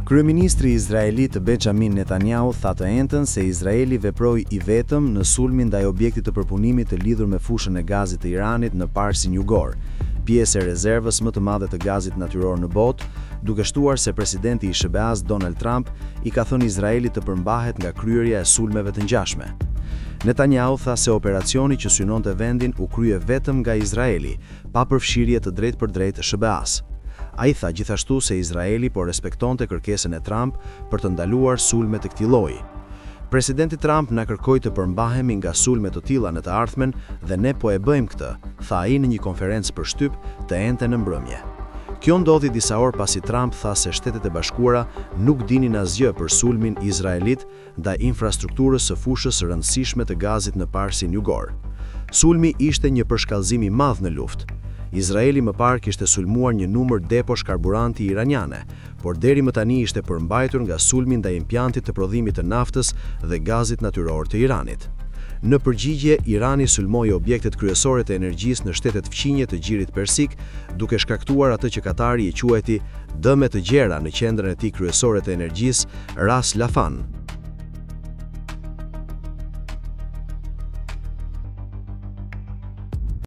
Kryeministri izraelit Benjamin Netanyahu tha të entën se Izraeli veproi i vetëm në sulmin ndaj objektit të përpunimit të lidhur me fushën e gazit të Iranit në Parsin Jugor, pjesë e rezervës më të madhe të gazit natyror në botë, duke shtuar se presidenti i SBA-s Donald Trump i ka thënë Izraelit të përmbahet nga kryerja e sulmeve të ngjashme. Netanyahu tha se operacioni që synonte vendin u krye vetëm nga Izraeli, pa përfshirje të drejtpërdrejtë SBA-s. Ai tha gjithashtu se Izraeli po respektonte kërkesën e Trump për të ndaluar sulme të këtij lloji. Presidenti Trump na kërkoi të përmbahemi nga sulme të tilla në të ardhmen dhe ne po e bëjmë këtë, tha ai në një konferencë për shtyp të enjte në mbrëmje. Kjo ndodhi disa orë pasi Trump tha se Shtetet e Bashkuara nuk dinin asgjë për sulmin izraelit ndaj infrastrukturës së fushës së rëndësishme të gazit në Parsin Jugor. Sulmi ishte një përshkallëzim i madh në luftë. Izraeli më parë kishte sulmuar një numër deposh karburanti iraniane, por deri më tani ishte përmbajtur nga sulmi ndaj impjantit të prodhimit të naftës dhe gazit natyror të Iranit. Në përgjigje, Irani sulmoi objektet kryesore të energjisë në shtetet fqinje të Gjirit Persik, duke shkaktuar atë që Katari e quajti dëme të gjera në qendrën e tij kryesore të energjisë, Ras Laffan.